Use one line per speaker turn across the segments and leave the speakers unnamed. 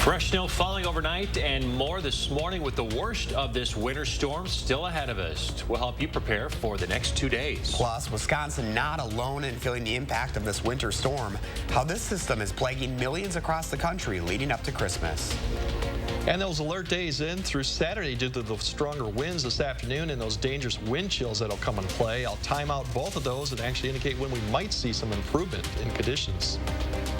Fresh snow falling overnight and more this morning with the worst of this winter storm still ahead of us. We'll help you prepare for the next 2 days.
Plus, Wisconsin not alone in feeling the impact of this winter storm. How this system is plaguing millions across the country leading up to Christmas.
And those alert days in through Saturday due to the stronger winds this afternoon and those dangerous wind chills that'll come into play. I'll time out both of those and actually indicate when we might see some improvement in conditions.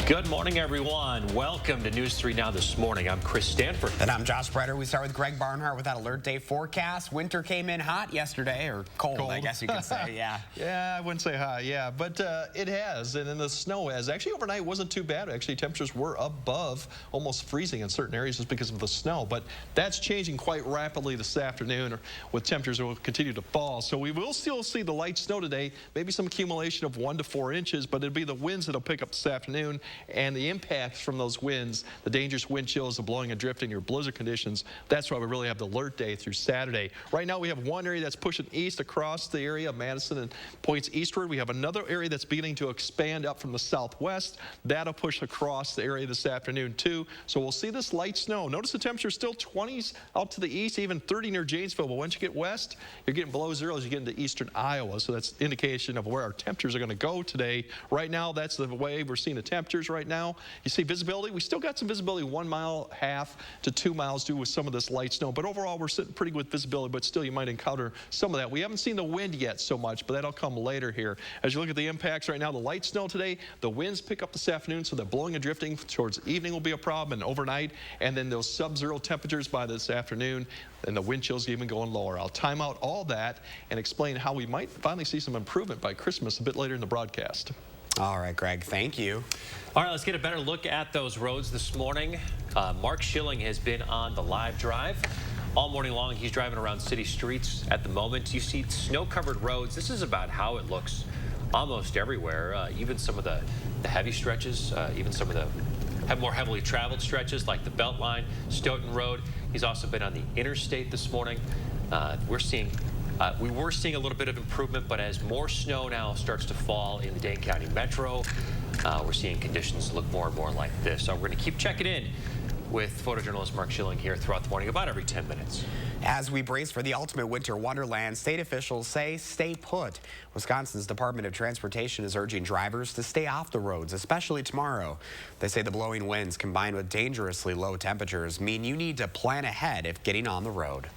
Good morning, everyone. Welcome to News 3 Now this morning. I'm Chris Stanford.
And I'm Josh Bretter. We start with Greg Barnhart with that alert day forecast. Winter came in hot yesterday, or cold. I guess you could say, yeah.
Yeah, I wouldn't say hot, yeah, but it has, and then the snow has. Actually, overnight wasn't too bad. Actually, temperatures were above almost freezing in certain areas just because of the snow, but that's changing quite rapidly this afternoon with temperatures that will continue to fall. So we will still see the light snow today, maybe some accumulation of 1 to 4 inches, but it'll be the winds that'll pick up this afternoon. And the impacts from those winds, the dangerous wind chills, the blowing and drifting, your blizzard conditions, that's why we really have the alert day through Saturday. Right now we have one area that's pushing east across the area of Madison and points eastward. We have another area that's beginning to expand up from the southwest. That'll push across the area this afternoon too. So we'll see this light snow. Notice the temperature is still 20s out to the east, even 30 near Janesville. But once you get west, you're getting below zero as you get into eastern Iowa. So that's indication of where our temperatures are going to go today. Right now, that's the way we're seeing the temperatures right now. You see visibility, we still got some visibility 1.5 miles to 2 miles due with some of this light snow, but overall we're sitting pretty good visibility, but still you might encounter some of that. We haven't seen the wind yet so much, but that'll come later here. As you look at the impacts right now, the light snow today, the winds pick up this afternoon, so the blowing and drifting towards evening will be a problem and overnight, and then those sub-zero temperatures by this afternoon, and the wind chills even going lower. I'll time out all that and explain how we might finally see some improvement by Christmas a bit later in the broadcast.
All right, Greg, thank you.
All right, let's get a better look at those roads this morning. Mark Schilling has been on the live drive all morning long. He's driving around city streets at the moment. You see snow-covered roads. This is about how it looks almost everywhere, even some of the heavy stretches, even some of the more heavily traveled stretches like the Beltline, Stoughton Road. He's also been on the interstate this morning. We were seeing a little bit of improvement, but as more snow now starts to fall in the Dane County Metro, we're seeing conditions look more and more like this. So we're going to keep checking in with photojournalist Mark Schilling here throughout the morning, about every 10 minutes.
As we brace for the ultimate winter wonderland, state officials say stay put. Wisconsin's Department of Transportation is urging drivers to stay off the roads, especially tomorrow. They say the blowing winds combined with dangerously low temperatures mean you need to plan ahead if getting on the road.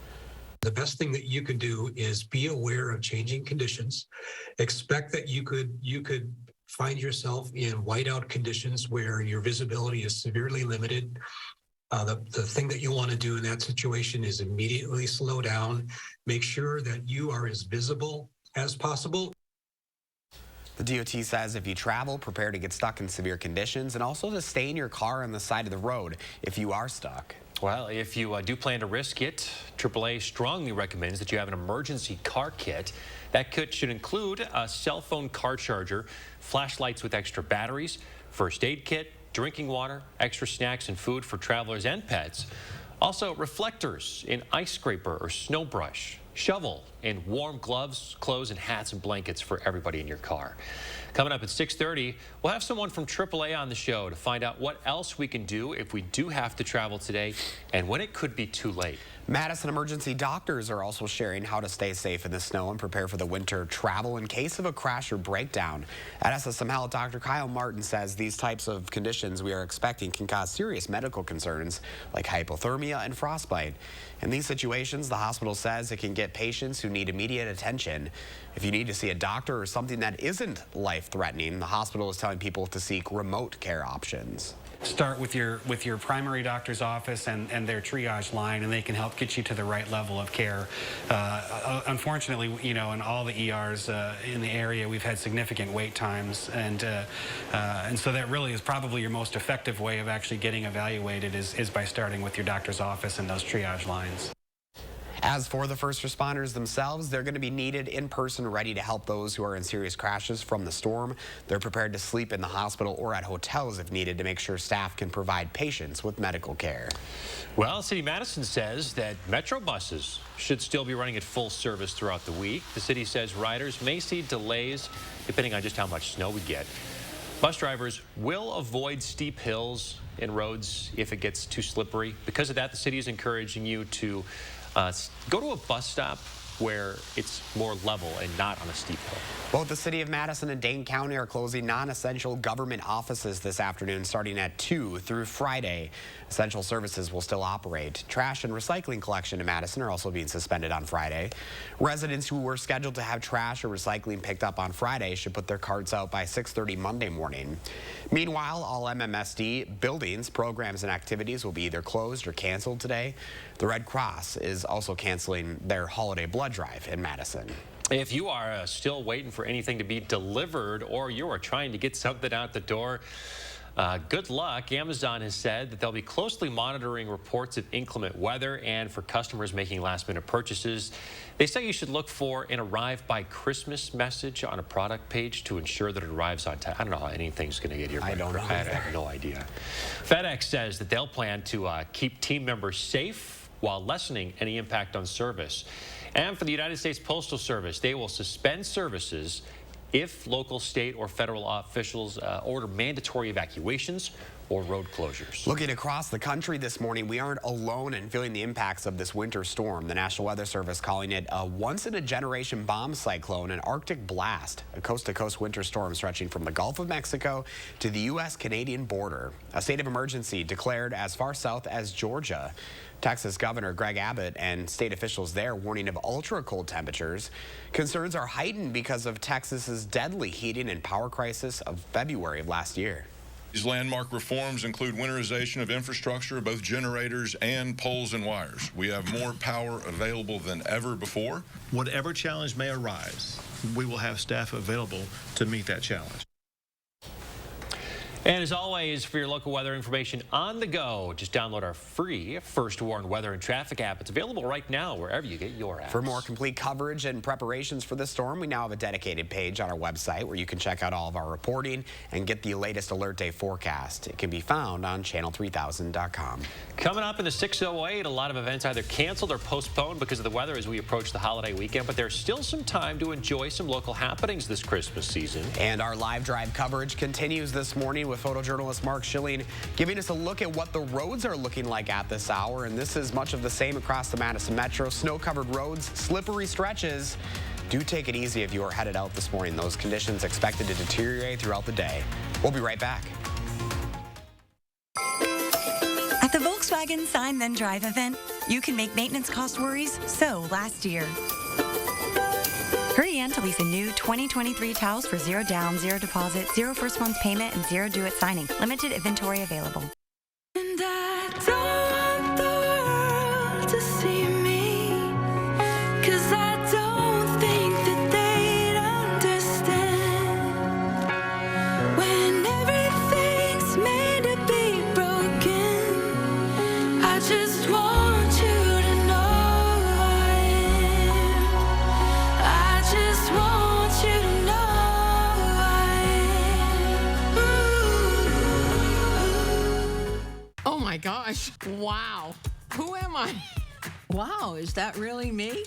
The best thing that you can do is be aware of changing conditions. Expect that you could find yourself in whiteout conditions where your visibility is severely limited. The thing that you want to do in that situation is immediately slow down. Make sure that you are as visible as possible.
The DOT says if you travel, prepare to get stuck in severe conditions and also to stay in your car on the side of the road if you are stuck.
Well, if you do plan to risk it, AAA strongly recommends that you have an emergency car kit. That kit should include a cell phone car charger, flashlights with extra batteries, first aid kit, drinking water, extra snacks and food for travelers and pets. Also, reflectors, an ice scraper or snow brush, shovel, and warm gloves, clothes, and hats and blankets for everybody in your car. Coming up at 6:30, we'll have someone from AAA on the show to find out what else we can do if we do have to travel today and when it could be too late.
Madison emergency doctors are also sharing how to stay safe in the snow and prepare for the winter travel in case of a crash or breakdown. At SSM Health, Dr. Kyle Martin says these types of conditions we are expecting can cause serious medical concerns like hypothermia and frostbite. In these situations, the hospital says it can get patients who need immediate attention. If you need to see a doctor or something that isn't life-threatening, the hospital is telling people to seek remote care options.
Start with your primary doctor's office and their triage line, and they can help get you to the right level of care. Unfortunately, you know, in all the ERs in the area, we've had significant wait times, and so that really is probably your most effective way of actually getting evaluated is by starting with your doctor's office and those triage lines.
As for the first responders themselves, they're going to be needed in person, ready to help those who are in serious crashes from the storm. They're prepared to sleep in the hospital or at hotels if needed to make sure staff can provide patients with medical care.
Well, City Madison says that Metro buses should still be running at full service throughout the week. The city says riders may see delays depending on just how much snow we get. Bus drivers will avoid steep hills and roads if it gets too slippery. Because of that, the city is encouraging you to go to a bus stop where it's more level and not on a steep hill.
Both the city of Madison and Dane County are closing non-essential government offices this afternoon starting at 2 through Friday. Essential services will still operate. Trash and recycling collection in Madison are also being suspended on Friday. Residents who were scheduled to have trash or recycling picked up on Friday should put their carts out by 6:30 Monday morning. Meanwhile, all MMSD buildings, programs, and activities will be either closed or canceled today. The Red Cross is also canceling their holiday blood drive in Madison.
If you are still waiting for anything to be delivered or you are trying to get something out the door, good luck. Amazon has said that they'll be closely monitoring reports of inclement weather, and for customers making last-minute purchases, they say you should look for an arrive by Christmas message on a product page to ensure that it arrives on time. I don't know how anything's going to get here.
I don't know.
I have no idea. FedEx says that they'll plan to keep team members safe while lessening any impact on service. And for the United States Postal Service, they will suspend services if local, state, or federal officials order mandatory evacuations or road closures.
Looking across the country this morning, we aren't alone in feeling the impacts of this winter storm. The National Weather Service calling it a once-in-a-generation bomb cyclone, an Arctic blast, a coast-to-coast winter storm stretching from the Gulf of Mexico to the U.S.-Canadian border. A state of emergency declared as far south as Georgia. Texas Governor Greg Abbott and state officials there warning of ultra-cold temperatures. Concerns are heightened because of Texas's deadly heating and power crisis of February of last year.
These landmark reforms include winterization of infrastructure, both generators and poles and wires. We have more power available than ever before.
Whatever challenge may arise, we will have staff available to meet that challenge.
And as always, for your local weather information on the go, just download our free First Warn Weather and Traffic app. It's available right now wherever you get your apps.
For more complete coverage and preparations for the storm, we now have a dedicated page on our website where you can check out all of our reporting and get the latest alert day forecast. It can be found on channel3000.com.
Coming up in the 6:08, a lot of events either canceled or postponed because of the weather as we approach the holiday weekend, but there's still some time to enjoy some local happenings this Christmas season.
And our live drive coverage continues this morning with photojournalist Mark Schilling giving us a look at what the roads are looking like at this hour. And this is much of the same across the Madison Metro. Snow-covered roads, slippery stretches. Do take it easy if you are headed out this morning. Those conditions expected to deteriorate throughout the day. We'll be right back.
At the Volkswagen Sign Then Drive event, you can make maintenance cost worries so last year. Hurry in to lease a new 2023 Taos for 0 down, 0 deposit, 0 first month payment, and 0 due at signing. Limited inventory available.
And I don't want the world to see me, 'cause I don't think that they'd understand when everything's made to be broken. I just want you to know I am. I just want you to know I am.
Oh my gosh. Wow. Who am I? Wow, is that really me?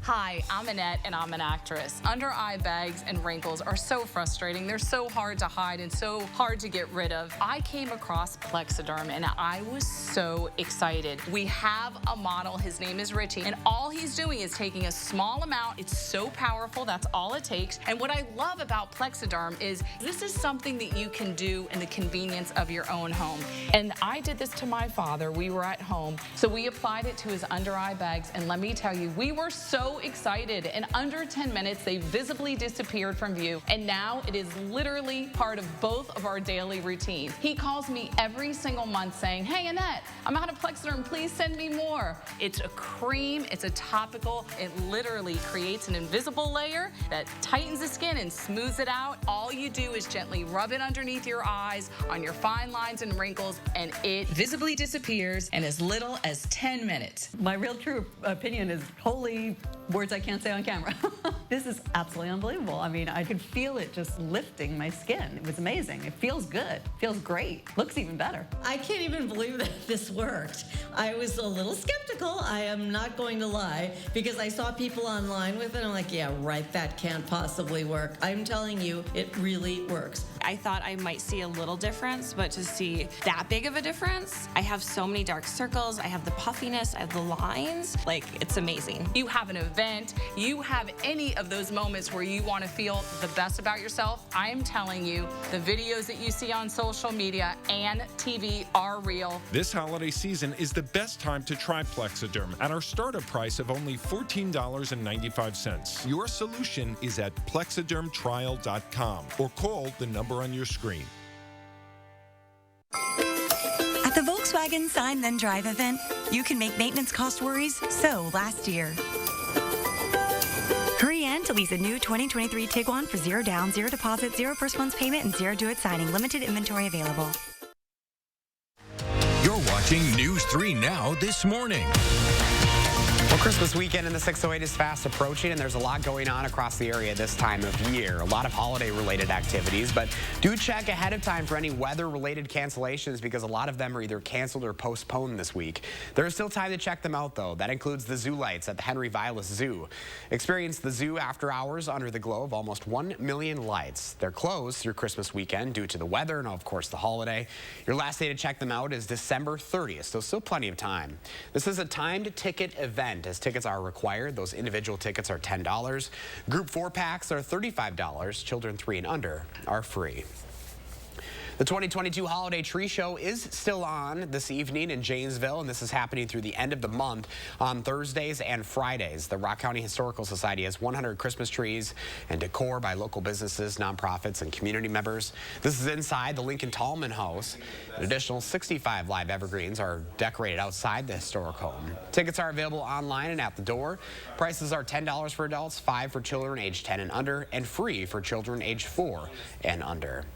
Hi, I'm Annette, and I'm an actress. Under eye bags and wrinkles are so frustrating. They're so hard to hide and so hard to get rid of. I came across Plexiderm, and I was so excited. We have a model. His name is Richie, and all he's doing is taking a small amount. It's so powerful. That's all it takes. And what I love about Plexiderm is this is something that you can do in the convenience of your own home. And I did this to my father. We were at home, so we applied it to his under eye bags, and let me tell you, we were so excited. In under 10 minutes, they visibly disappeared from view, and now it is literally part of both of our daily routine. He calls me every single month saying, "Hey, Annette, I'm out of Plexiderm. Please send me more." It's a cream. It's a topical. It literally creates an invisible layer that tightens the skin and smooths it out. All you do is gently rub it underneath your eyes, on your fine lines and wrinkles, and it visibly disappears in as little as 10 minutes.
My real true opinion is holy words I can't say on camera. This is absolutely unbelievable. I mean, I could feel it just lifting my skin. It was amazing. It feels good. Feels great. Looks even better.
I can't even believe that this worked. I was a little skeptical, I am not going to lie, because I saw people online with it. I'm like, yeah, right, that can't possibly work. I'm telling you, it really works.
I thought I might see a little difference, but to see that big of a difference, I have so many dark circles, I have the puffiness, I have the lines, like, it's amazing.
You have an event, you have any of those moments where you want to feel the best about yourself, I am telling you, the videos that you see on social media and TV are real.
This holiday season is the best time to try Plexiderm at our startup price of only $14.95. Your solution is at plexidermtrial.com or call the number on your screen.
At the Volkswagen Sign Then Drive event, you can make maintenance cost worries so last year. Hurry in to lease a new 2023 Tiguan for 0 down, 0 deposit, 0 first month's payment, and 0 do it signing. Limited inventory available.
You're watching News 3 Now this morning.
Well, Christmas weekend in the 608 is fast approaching, and there's a lot going on across the area this time of year. A lot of holiday-related activities, but do check ahead of time for any weather-related cancellations because a lot of them are either canceled or postponed this week. There is still time to check them out, though. That includes the zoo lights at the Henry Vilas Zoo. Experience the zoo after hours under the glow of almost 1 million lights. They're closed through Christmas weekend due to the weather and, of course, the holiday. Your last day to check them out is December 30th, so still plenty of time. This is a timed ticket event, as tickets are required. Those individual tickets are $10. Group 4-packs are $35. Children 3 and under are free. The 2022 Holiday Tree Show is still on this evening in Janesville, and this is happening through the end of the month on Thursdays and Fridays. The Rock County Historical Society has 100 Christmas trees and decor by local businesses, nonprofits, and community members. This is inside the Lincoln Tallman House. An additional 65 live evergreens are decorated outside the historic home. Tickets are available online and at the door. Prices are $10 for adults, $5 for children aged 10 and under, and free for children aged 4 and under.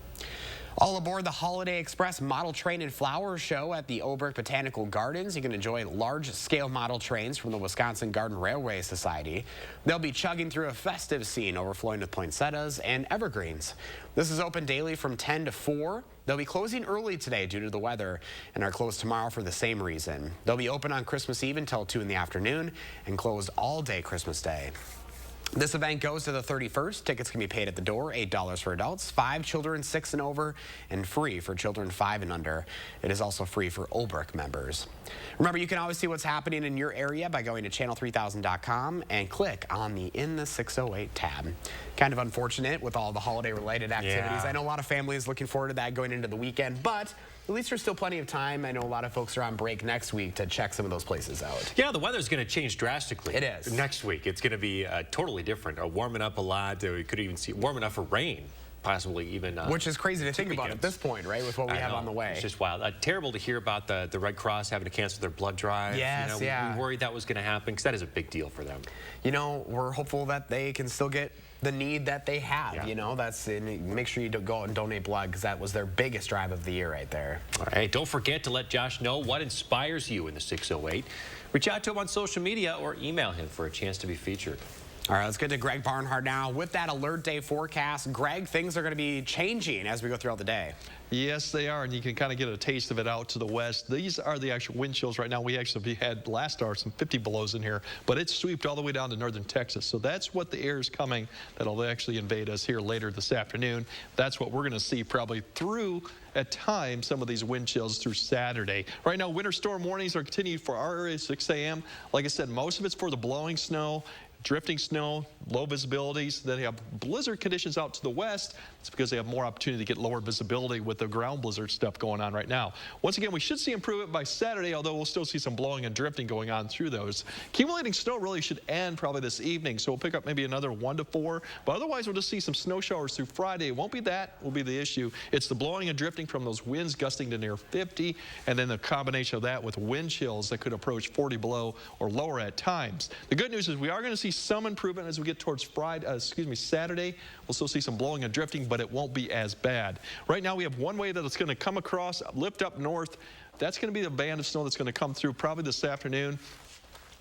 All aboard the Holiday Express Model Train and Flower Show at the Oberk Botanical Gardens. You can enjoy large-scale model trains from the Wisconsin Garden Railway Society. They'll be chugging through a festive scene overflowing with poinsettias and evergreens. This is open daily from 10 to 4. They'll be closing early today due to the weather and are closed tomorrow for the same reason. They'll be open on Christmas Eve until 2 in the afternoon and closed all day Christmas Day. This event goes to the 31st. Tickets can be paid at the door, $8 for adults, 5 children 6 and over, and free for children 5 and under. It is also free for Oberk members. Remember, you can always see what's happening in your area by going to channel3000.com and click on the In the 608 tab. Kind of unfortunate with all the holiday-related activities. I know a lot of families looking forward to that going into the weekend, but at least there's still plenty of time. I know a lot of folks are on break next week to check some of those places out.
Yeah, the weather's going to change drastically.
It is.
Next week, it's going to be totally different. Warming up a lot. We could even see warm enough for rain. Possibly even...
Which is crazy to think about at this point, right, with what we have on the way.
It's just wild. Terrible to hear about the Red Cross having to cancel their blood drive.
Yes,
we worried that was going to happen because that is a big deal for them.
You know, we're hopeful that they can still get the need that they have. You know, make sure you go and donate blood because that was their biggest drive of the year right there.
All right, don't forget to let Josh know what inspires you in the 608. Reach out to him on social media or email him for a chance to be featured.
All right, let's get to Greg Barnhart now. With that alert day forecast, Greg, things are going to be changing as we go throughout the day.
Yes, they are, and you can kind of get a taste of it out to the west. These are the actual wind chills right now. We actually had last hour some 50 belows in here, but it's swept all the way down to northern Texas. So that's what the air is coming that'll actually invade us here later this afternoon. That's what we're going to see probably through, at times, some of these wind chills through Saturday. Right now, winter storm warnings are continued for our area at 6 a.m. Like I said, most of it's for the blowing snow, drifting snow, low visibilities. Then they have blizzard conditions out to the west. It's because they have more opportunity to get lower visibility with the ground blizzard stuff going on right now. Once again, we should see improvement by Saturday, although we'll still see some blowing and drifting going on through those. Accumulating snow really should end probably this evening, so we'll pick up maybe another 1 to 4. But otherwise, we'll just see some snow showers through Friday. It won't be that will be the issue. It's the blowing and drifting from those winds gusting to near 50, and then the combination of that with wind chills that could approach 40 below or lower at times. The good news is we are going to see some improvement as we get towards Saturday. We'll still see some blowing and drifting, but it won't be as bad. Right now, we have one way that it's going to come across, lift up north. That's going to be the band of snow that's going to come through probably this afternoon.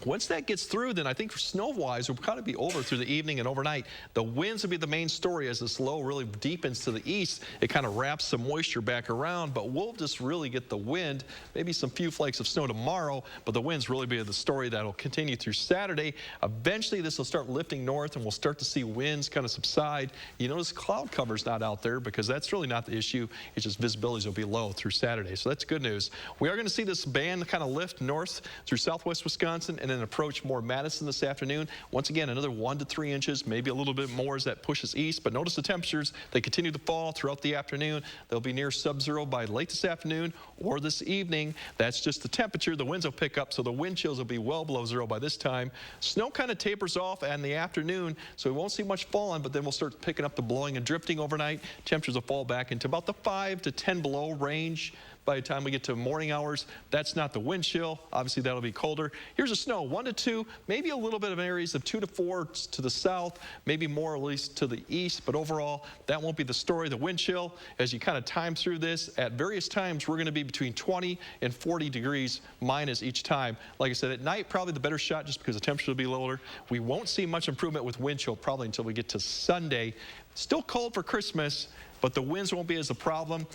Once that gets through, then I think snow-wise, we'll probably be over through the evening and overnight. The winds will be the main story as this low really deepens to the east. It kind of wraps some moisture back around, but we'll just really get the wind, maybe some few flakes of snow tomorrow, but the winds really be the story that'll continue through Saturday. Eventually, this will start lifting north, and we'll start to see winds kind of subside. You notice cloud cover's not out there because that's really not the issue. It's just visibilities will be low through Saturday, so that's good news. We are going to see this band kind of lift north through southwest Wisconsin and then approach more Madison this afternoon. Once again, another 1 to 3 inches, maybe a little bit more as that pushes east. But notice the temperatures, they continue to fall throughout the afternoon. They'll be near sub-zero by late this afternoon or this evening. That's just the temperature. The winds will pick up, so the wind chills will be well below zero by this time. Snow kind of tapers off in the afternoon, so we won't see much falling, but then we'll start picking up the blowing and drifting overnight. Temperatures will fall back into about the 5 to 10 below range. By the time we get to morning hours, that's not the wind chill. Obviously, that'll be colder. Here's the snow, 1 to 2, maybe a little bit of areas of 2 to 4 to the south, maybe more at least to the east. But overall, that won't be the story. The wind chill, as you kind of time through this, at various times, we're going to be between 20 and 40 degrees minus each time. Like I said, at night, probably the better shot just because the temperature will be lower. We won't see much improvement with wind chill probably until we get to Sunday. Still cold for Christmas, but the winds won't be as a problem.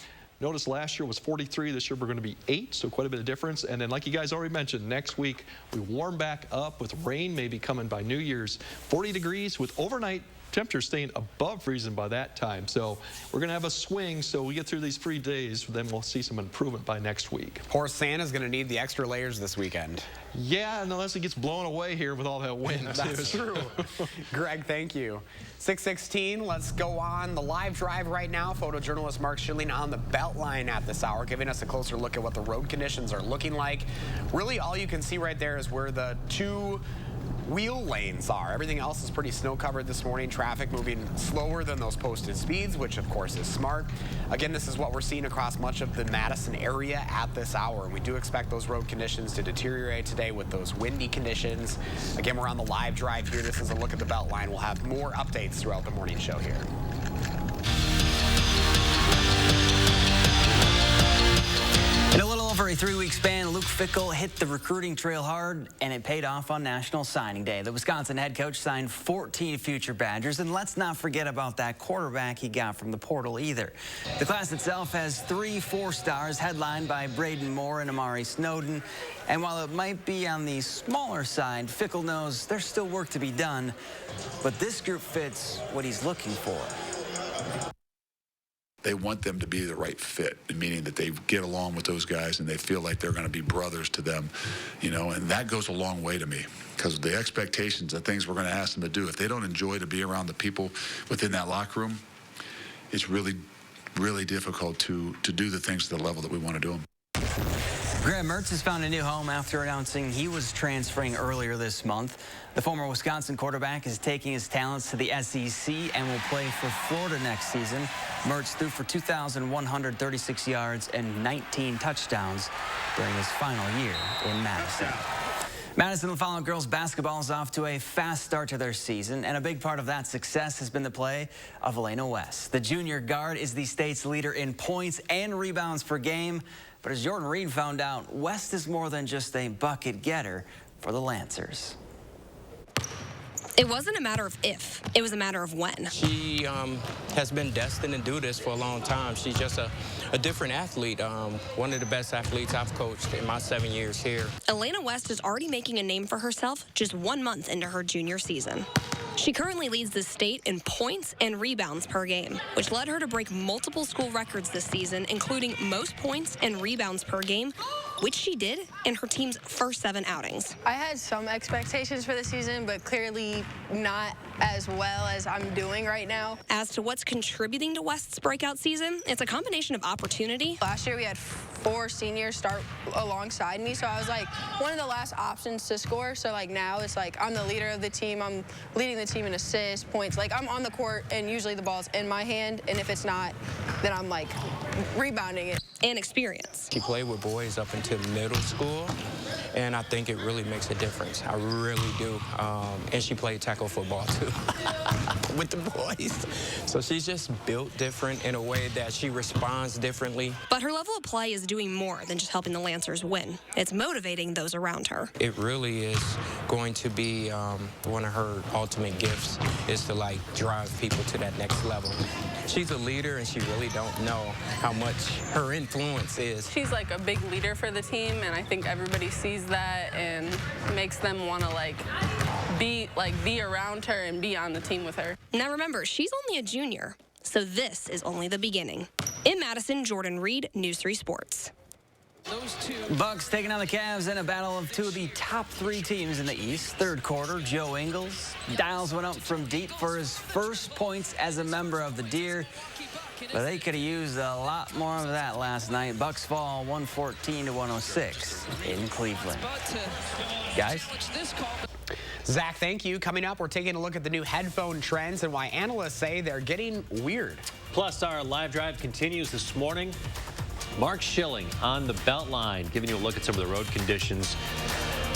Notice last year was 43. This year we're going to be 8, so quite a bit of difference. And then like you guys already mentioned, next week we warm back up with rain maybe coming by New Year's. 40 degrees with overnight temperatures staying above freezing by that time. So we're going to have a swing, so we get through these 3 days, then we'll see some improvement by next week.
Poor Santa's going to need the extra layers this weekend.
Yeah, and unless it gets blown away here with all that wind.
That's true. Greg, thank you. 6:16, let's go on the live drive right now. Photojournalist Mark Schilling on the Beltline at this hour, giving us a closer look at what the road conditions are looking like. Really, all you can see right there is where the 2 wheel lanes are. Everything else is pretty snow covered this morning. Traffic moving slower than those posted speeds, which of course is smart. Again, this is what we're seeing across much of the Madison area at this hour. And we do expect those road conditions to deteriorate today with those windy conditions. Again, we're on the live drive here. This is a look at the Beltline. We'll have more updates throughout the morning show here.
In a little over a 3-week span, Luke Fickell hit the recruiting trail hard, and it paid off on National Signing Day. The Wisconsin head coach signed 14 future Badgers, and let's not forget about that quarterback he got from the portal either. The class itself has 3 4-stars, headlined by Braden Moore and Amari Snowden. And while it might be on the smaller side, Fickell knows there's still work to be done, but this group fits what he's looking for.
They want them to be the right fit, meaning that they get along with those guys and they feel like they're going to be brothers to them, you know, and that goes a long way to me because the expectations, the things we're going to ask them to do, if they don't enjoy to be around the people within that locker room, it's really, really difficult to do the things to the level that we want to do them.
Graham Mertz has found a new home after announcing he was transferring earlier this month. The former Wisconsin quarterback is taking his talents to the SEC and will play for Florida next season. Mertz threw for 2,136 yards and 19 touchdowns during his final year in Madison. Madison LaFollette girls basketball is off to a fast start to their season, and a big part of that success has been the play of Elena West. The junior guard is the state's leader in points and rebounds per game. But as Jordan Reed found out, West is more than just a bucket getter for the Lancers.
It wasn't a matter of if, it was a matter of when.
She has been destined to do this for a long time. She's just a different athlete, one of the best athletes I've coached in my 7 years here.
Elena West is already making a name for herself just 1 month into her junior season. She currently leads the state in points and rebounds per game, which led her to break multiple school records this season, including most points and rebounds per game, which she did in her team's first 7 outings.
I had some expectations for the season, but clearly not as well as I'm doing right now.
As to what's contributing to West's breakout season, it's a combination of opportunity.
Last year we had 4 seniors start alongside me, so I was like one of the last options to score. So like now it's like I'm the leader of the team, I'm leading the team in assists, points. Like I'm on the court and usually the ball's in my hand, and if it's not, then I'm like rebounding it.
And experience.
She played with boys up until middle school, and I think it really makes a difference. I really do. And she played tackle football too. with the boys. So she's just built different in a way that she responds differently.
But her level of play is doing more than just helping the Lancers win. It's motivating those around her.
It really is going to be one of her ultimate gifts is to like drive people to that next level. She's a leader and she really don't know how much her influence is.
She's like a big leader for the team, and I think everybody sees that and makes them want to be around her and be on the team with her.
Now remember, she's only a junior, so this is only the beginning. In Madison, Jordan Reed, News 3 Sports.
Bucks taking on the Cavs in a battle of two of the top 3 teams in the East. Third quarter, Joe Ingles dials one up from deep for his first points as a member of the Deer. But they could have used a lot more of that last night. Bucks fall 114-106 in Cleveland. Guys?
Zach, thank you. Coming up, we're taking a look at the new headphone trends and why analysts say they're getting weird.
Plus, our live drive continues this morning. Mark Schilling on the Beltline, giving you a look at some of the road conditions.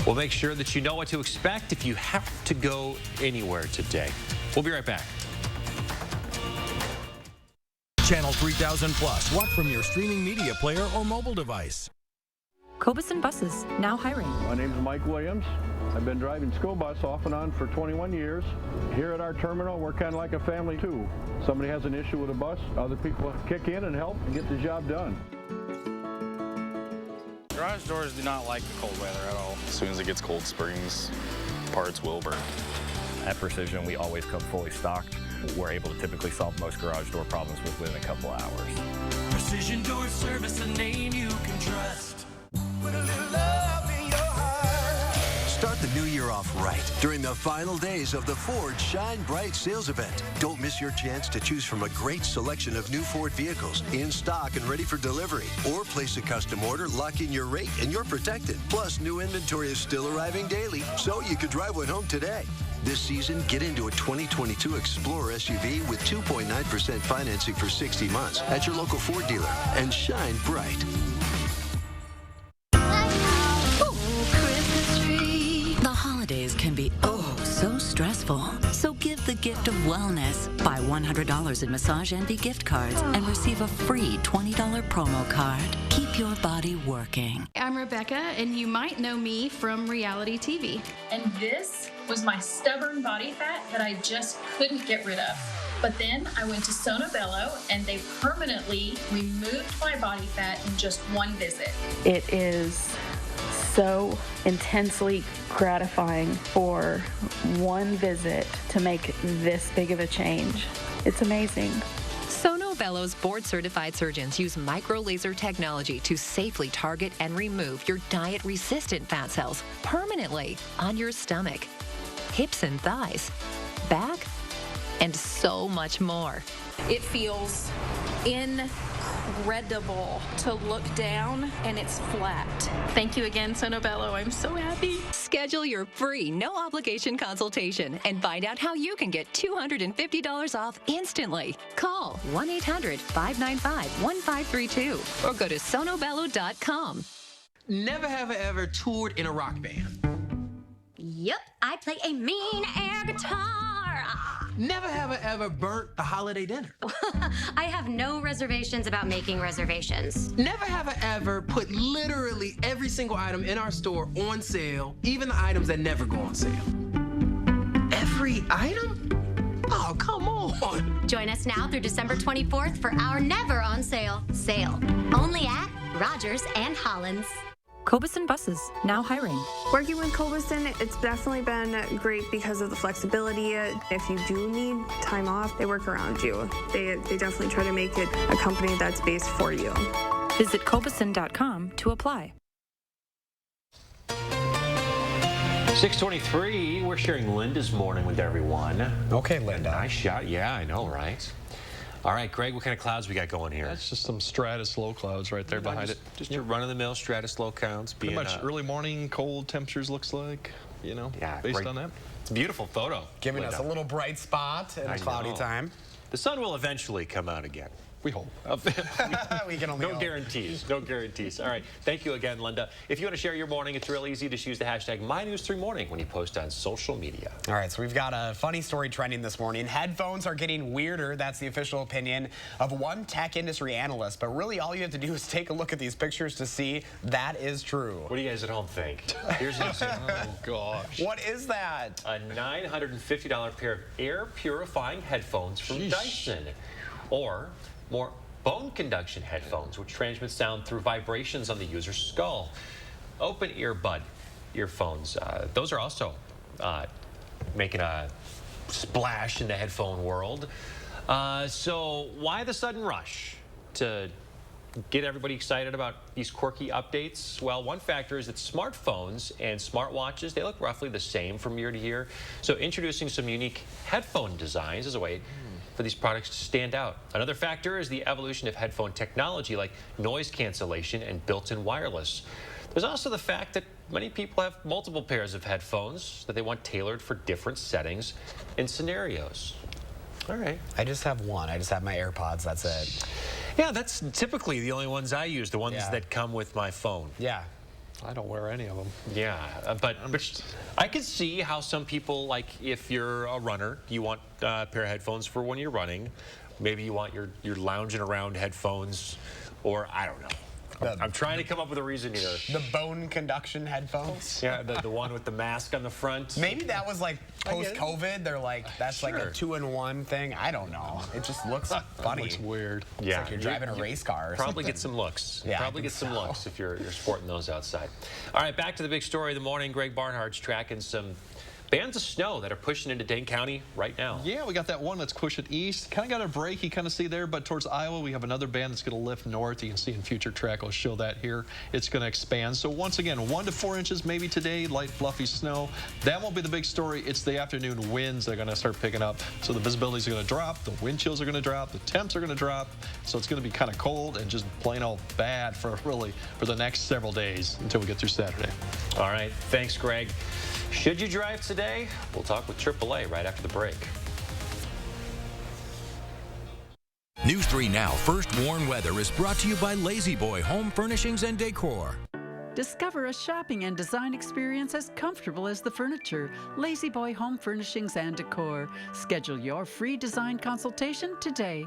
We'll make sure that you know what to expect if you have to go anywhere today. We'll be right back.
Channel 3000 Plus. Watch from your streaming media player or mobile device.
Cobeson Buses, now hiring.
My name is Mike Williams. I've been driving school bus off and on for 21 years. Here at our terminal, we're kind of like a family too. Somebody has an issue with a bus, other people kick in and help and get the job done.
Garage doors do not like the cold weather at all. As soon as it gets cold springs, parts will burn.
At Precision, we always come fully stocked. We're able to typically solve most garage door problems within a couple hours.
Precision Door Service, a name you can trust. Put a little love in your heart.
Start the new year off right during the final days of the Ford Shine Bright sales event. Don't miss your chance to choose from a great selection of new Ford vehicles in stock and ready for delivery. Or place a custom order, lock in your rate, and you're protected. Plus, new inventory is still arriving daily, so you could drive one home today. This season, get into a 2022 Explorer SUV with 2.9% financing for 60 months at your local Ford dealer and shine bright.
The holidays can be so stressful. So give the gift of wellness. Buy $100 in Massage Envy gift cards and receive a free $20 promo card. Keep your body working.
I'm Rebecca, and you might know me from reality TV.
And this was my stubborn body fat that I just couldn't get rid of. But then I went to Sonobello, and they permanently removed my body fat in just one visit.
It is so intensely gratifying for one visit to make this big of a change. It's amazing.
Sonobello's board-certified surgeons use micro-laser technology to safely target and remove your diet-resistant fat cells permanently on your stomach, hips and thighs, back, and so much more.
It feels incredible to look down, and it's flat. Thank you again, Sonobello. I'm so happy.
Schedule your free, no-obligation consultation and find out how you can get $250 off instantly. Call 1-800-595-1532 or go to sonobello.com.
Never have I ever toured in a rock band.
Yep, I play a mean air guitar.
Never have I ever burnt the holiday dinner.
I have no reservations about making reservations.
Never have I ever put literally every single item in our store on sale, even the items that never go on sale. Every item? Oh, come on.
Join us now through December 24th for our never on sale sale. Only at Rogers and Hollins.
Cobeson Buses, now hiring.
Working with Cobeson, it's definitely been great because of the flexibility. If you do need time off, they work around you. They definitely try to make it a company that's based for you.
Visit Cobeson.com to apply.
6:23, we're sharing Linda's morning with everyone.
Okay, Linda.
Nice shot. Yeah, I know, right? All right, Greg, what kind of clouds we got going here?
That's just some stratus low clouds right there behind it.
Just your run-of-the-mill stratus low clouds.
Pretty much early morning, cold temperatures looks like, you know, based on that.
It's a beautiful photo.
Giving us a little bright spot in a cloudy time.
The sun will eventually come out again.
We hope.
We can only
No
hope.
guarantees. No guarantees. All right. Thank you again, Linda. If you want to share your morning, it's real easy. Just use the hashtag MyNews3Morning when you post on social media.
All right, so we've got a funny story trending this morning. Headphones are getting weirder. That's the official opinion of one tech industry analyst. But really, all you have to do is take a look at these pictures to see that is true.
What do you guys at home think? Here's an example.
Oh, gosh.
What is that?
A $950 pair of air purifying headphones from Dyson. Or more bone conduction headphones, which transmit sound through vibrations on the user's skull. Open earbud earphones. Those are also making a splash in the headphone world. So why the sudden rush to get everybody excited about these quirky updates? Well, one factor is that smartphones and smartwatches, they look roughly the same from year to year. So introducing some unique headphone designs is a way for these products to stand out. Another factor is the evolution of headphone technology like noise cancellation and built-in wireless. There's also the fact that many people have multiple pairs of headphones that they want tailored for different settings and scenarios. All right.
I just have one. I just have my AirPods. That's it.
Yeah, that's typically the only ones I use, the ones that come with my phone.
Yeah.
I don't wear any of them.
Yeah, but I can see how some people, like if you're a runner, you want a pair of headphones for when you're running. Maybe you want your lounging around headphones, or I don't know. I'm trying to come up with a reason here.
The bone conduction headphones?
Yeah, the one with the mask on the front.
Maybe that was like post-COVID. They're like, that's like a 2-in-1 thing. I don't know. It just looks funny.
It looks weird.
It's like you're driving a race car or
probably
something.
Get some looks.
Yeah,
probably get some looks if you're sporting those outside. All right, back to the big story of the morning. Greg Barnhart's tracking some bands of snow that are pushing into Dane County right now.
Yeah, we got that one that's pushing east. Kind of got a break, you kind of see there, but towards Iowa, we have another band that's going to lift north. You can see in future track, I'll show that here. It's going to expand. So once again, 1 to 4 inches maybe today, light fluffy snow. That won't be the big story. It's the afternoon winds that are going to start picking up. So the visibility is going to drop, the wind chills are going to drop, the temps are going to drop. So it's going to be kind of cold and just plain old bad for the next several days until we get through Saturday.
All right, thanks, Greg. Should you drive today? We'll talk with AAA right after the break.
News 3 Now First Warn Weather is brought to you by Lazy Boy Home Furnishings and Decor.
Discover a shopping and design experience as comfortable as the furniture. Lazy Boy Home Furnishings and Decor. Schedule your free design consultation today.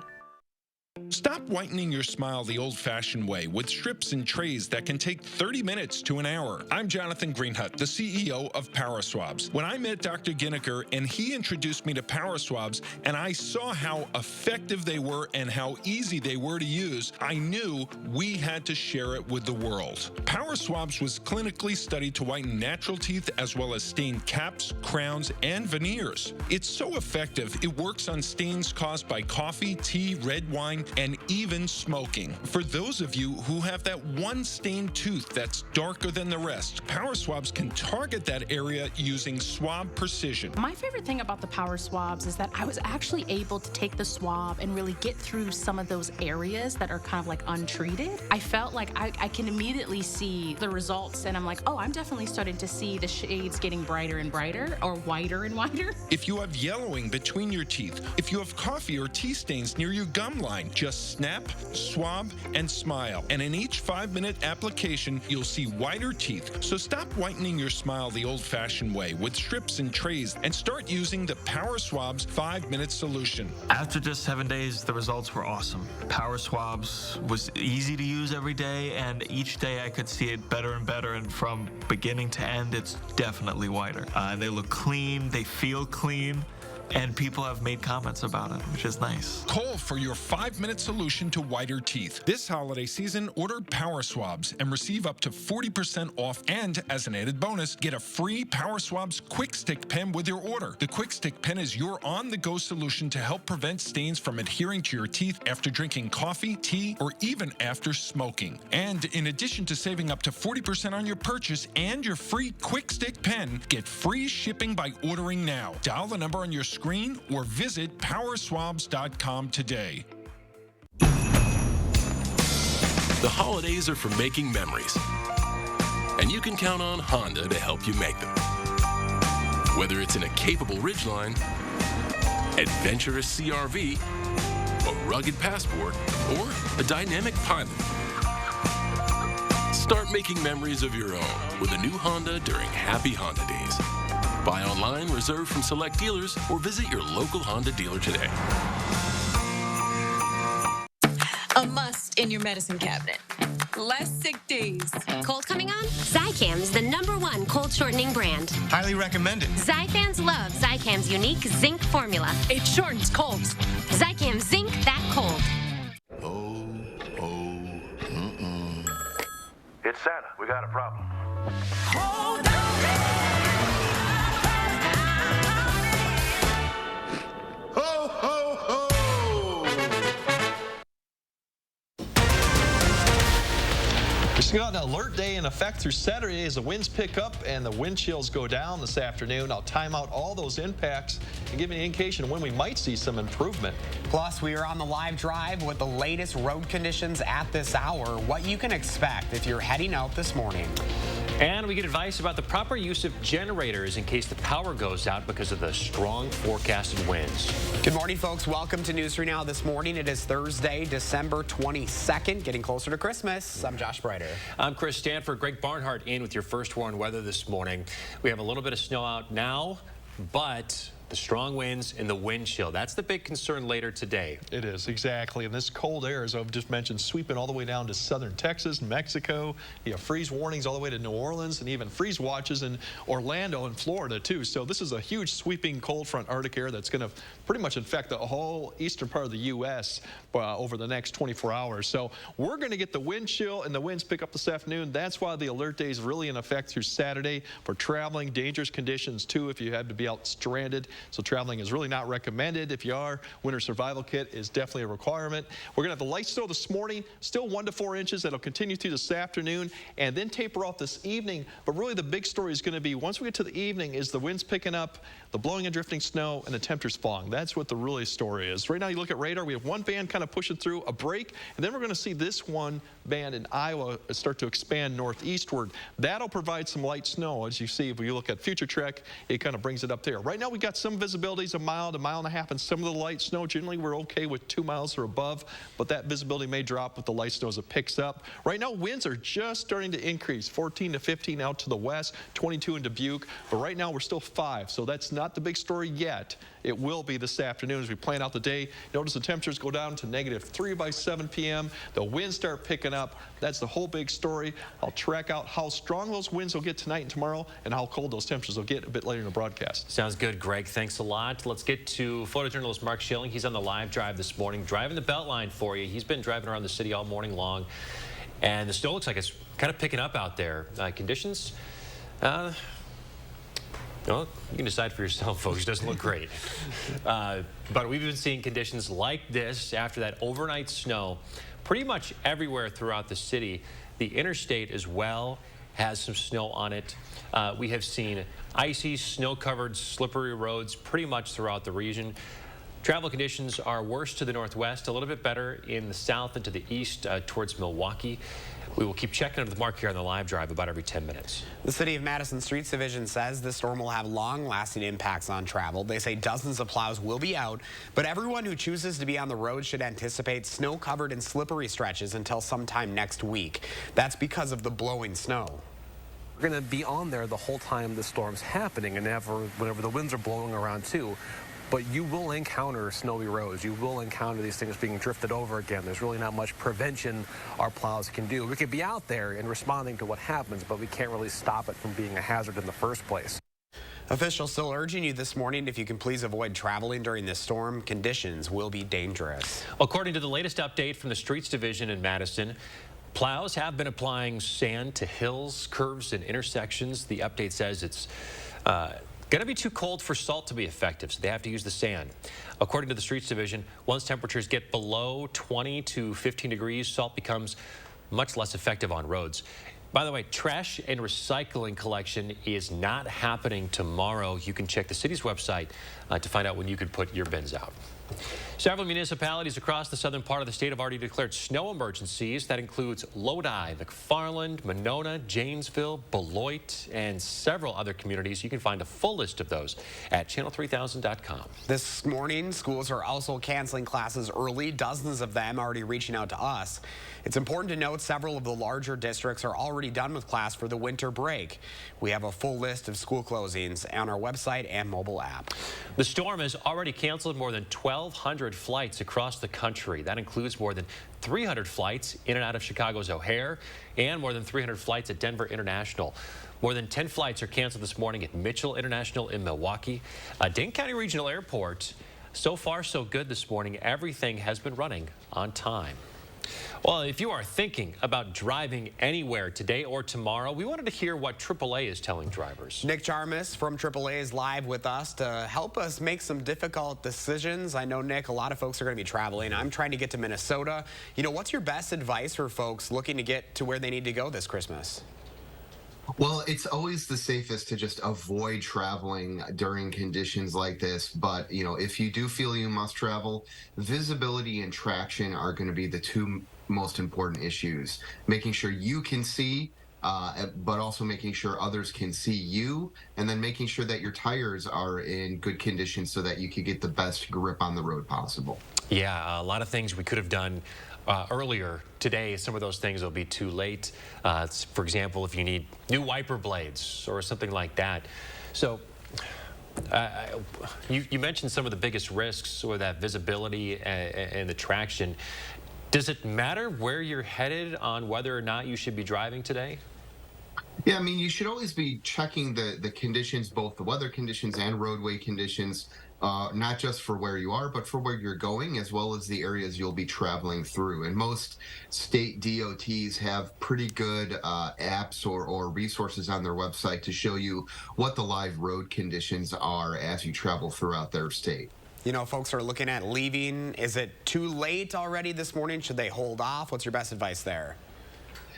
Stop whitening your smile the old-fashioned way with strips and trays that can take 30 minutes to an hour. I'm Jonathan Greenhut, the CEO of Power Swabs. When I met Dr. Ginniker and he introduced me to Power Swabs and I saw how effective they were and how easy they were to use, I knew we had to share it with the world. Power Swabs was clinically studied to whiten natural teeth as well as stain caps, crowns, and veneers. It's so effective, it works on stains caused by coffee, tea, red wine, and even smoking. For those of you who have that one stained tooth that's darker than the rest, Power Swabs can target that area using swab precision.
My favorite thing about the Power Swabs is that I was actually able to take the swab and really get through some of those areas that are kind of like untreated. I felt like I can immediately see the results, and I'm like, oh, I'm definitely starting to see the shades getting brighter and brighter, or whiter and whiter.
If you have yellowing between your teeth, if you have coffee or tea stains near your gum line, just snap, swab, and smile. And in each 5-minute application, you'll see whiter teeth. So stop whitening your smile the old-fashioned way with strips and trays and start using the Power Swabs 5-minute solution.
After just 7 days, the results were awesome. Power Swabs was easy to use every day, and each day I could see it better and better, and from beginning to end, it's definitely whiter. They look clean, they feel clean, and people have made comments about it, which is nice.
Call for your 5-minute solution to whiter teeth. This holiday season, order Power Swabs and receive up to 40% off, and as an added bonus, get a free Power Swabs Quick Stick Pen with your order. The Quick Stick Pen is your on-the-go solution to help prevent stains from adhering to your teeth after drinking coffee, tea, or even after smoking. And in addition to saving up to 40% on your purchase and your free Quick Stick Pen, get free shipping by ordering now. Dial the number on your screen or visit powerswabs.com today.
The holidays are for making memories, and you can count on Honda to help you make them. Whether it's in a capable Ridgeline, adventurous CR-V, a rugged passport, or a dynamic pilot. Start making memories of your own with a new Honda during Happy Honda Days. Buy online, reserve from select dealers, or visit your local Honda dealer today.
A must in your medicine cabinet. Less sick days.
Cold coming on? Zicam's the #1 cold shortening brand.
Highly recommended.
Zyfans love Zicam's unique zinc formula.
It shortens colds.
Zicam Zinc That Cold.
It's Santa. We got a problem.
Hold on. Ho, ho, ho!
We've got an alert day in effect through Saturday as the winds pick up and the wind chills go down this afternoon. I'll time out all those impacts and give you an indication of when we might see some improvement.
Plus, we are on the live drive with the latest road conditions at this hour, what you can expect if you're heading out this morning.
And we get advice about the proper use of generators in case the power goes out because of the strong forecasted winds.
Good morning, folks. Welcome to News 3 Now this morning. It is Thursday, December 22nd, getting closer to Christmas. I'm Josh Brighter.
I'm Chris Stanford. Greg Barnhart in with your first warned weather this morning. We have a little bit of snow out now, but the strong winds and the wind chill. That's the big concern later today.
It is, exactly. And this cold air, as I've just mentioned, sweeping all the way down to southern Texas, Mexico. You have freeze warnings all the way to New Orleans and even freeze watches in Orlando and Florida, too. So this is a huge sweeping cold front Arctic air that's going to pretty much infect the whole eastern part of the U.S. Over the next 24 hours. So we're going to get the wind chill and the winds pick up this afternoon. That's why the alert day is really in effect through Saturday for traveling. Dangerous conditions, too, if you had to be out stranded. So traveling is really not recommended. If you are, winter survival kit is definitely a requirement. We're going to have the light snow this morning, still 1 to 4 inches. That'll continue through this afternoon and then taper off this evening. But really the big story is going to be once we get to the evening is the winds picking up, the blowing and drifting snow, and the temperatures falling. That's what the really story is. Right now you look at radar, we have one band kind of pushing through a break, and then we're going to see this one band in Iowa start to expand northeastward. That'll provide some light snow. As you see, if you look at Future Trek, it kind of brings it up there. Right now we got some visibility is a mile to mile and a half, and some of the light snow. Generally we're okay with 2 miles or above, but that visibility may drop with the light snow as it picks up. Right now winds are just starting to increase, 14 to 15 out to the west, 22 in Dubuque, but right now we're still 5, so that's not the big story yet. It will be this afternoon as we plan out the day. Notice the temperatures go down to -3 by 7 p.m. The winds start picking up. That's the whole big story. I'll track out how strong those winds will get tonight and tomorrow and how cold those temperatures will get a bit later in the broadcast.
Sounds good, Greg. Thanks a lot. Let's get to photojournalist Mark Schilling. He's on the live drive this morning, driving the Beltline for you. He's been driving around the city all morning long, and the snow looks like it's kind of picking up out there. Conditions? Well, you can decide for yourself, folks. It doesn't look great. But we've been seeing conditions like this after that overnight snow pretty much everywhere throughout the city. The interstate as well has some snow on it. We have seen icy, snow-covered, slippery roads pretty much throughout the region. Travel conditions are worse to the northwest, a little bit better in the south and to the east towards Milwaukee. We will keep checking with Mark here on the live drive about every 10 minutes.
The City of Madison Streets Division says this storm will have long-lasting impacts on travel. They say dozens of plows will be out, but everyone who chooses to be on the road should anticipate snow-covered and slippery stretches until sometime next week. That's because of the blowing snow.
We're going to be on there the whole time the storm's happening and whenever the winds are blowing around too. But you will encounter snowy roads. You will encounter these things being drifted over again. There's really not much prevention our plows can do. We could be out there and responding to what happens, but we can't really stop it from being a hazard in the first place.
Officials still urging you this morning, if you can please avoid traveling during this storm, conditions will be dangerous.
According to the latest update from the Streets Division in Madison, plows have been applying sand to hills, curves, and intersections. The update says it's going to be too cold for salt to be effective, so they have to use the sand. According to the Streets Division, once temperatures get below 20 to 15 degrees, salt becomes much less effective on roads. By the way, trash and recycling collection is not happening tomorrow. You can check the city's website to find out when you could put your bins out. Several municipalities across the southern part of the state have already declared snow emergencies. That includes Lodi, McFarland, Monona, Janesville, Beloit, and several other communities. You can find a full list of those at channel3000.com.
This morning, schools are also canceling classes early, dozens of them already reaching out to us. It's important to note several of the larger districts are already done with class for the winter break. We have a full list of school closings on our website and mobile app.
The storm has already canceled more than 1,200 flights across the country. That includes more than 300 flights in and out of Chicago's O'Hare and more than 300 flights at Denver International. More than 10 flights are canceled this morning at Mitchell International in Milwaukee. Dane County Regional Airport, so far so good this morning. Everything has been running on time. Well, if you are thinking about driving anywhere today or tomorrow, we wanted to hear what AAA is telling drivers.
Nick Jarmus from AAA is live with us to help us make some difficult decisions. I know, Nick, a lot of folks are going to be traveling. I'm trying to get to Minnesota. You know, what's your best advice for folks looking to get to where they need to go this Christmas?
Well, it's always the safest to just avoid traveling during conditions like this. But, you know, if you do feel you must travel, visibility and traction are going to be the two most important issues. Making sure you can see, but also making sure others can see you, and then making sure that your tires are in good condition so that you can get the best grip on the road possible.
Yeah, a lot of things we could have done earlier today. Some of those things will be too late. For example, if you need new wiper blades or something like that. So you mentioned some of the biggest risks with that visibility and the traction. Does it matter where you're headed on whether or not you should be driving today?
Yeah, I mean, you should always be checking the conditions, both the weather conditions and roadway conditions, not just for where you are, but for where you're going, as well as the areas you'll be traveling through. And most state DOTs have pretty good apps or resources on their website to show you what the live road conditions are as you travel throughout their state.
You know, folks are looking at leaving. Is it too late already this morning? Should they hold off? What's your best advice there?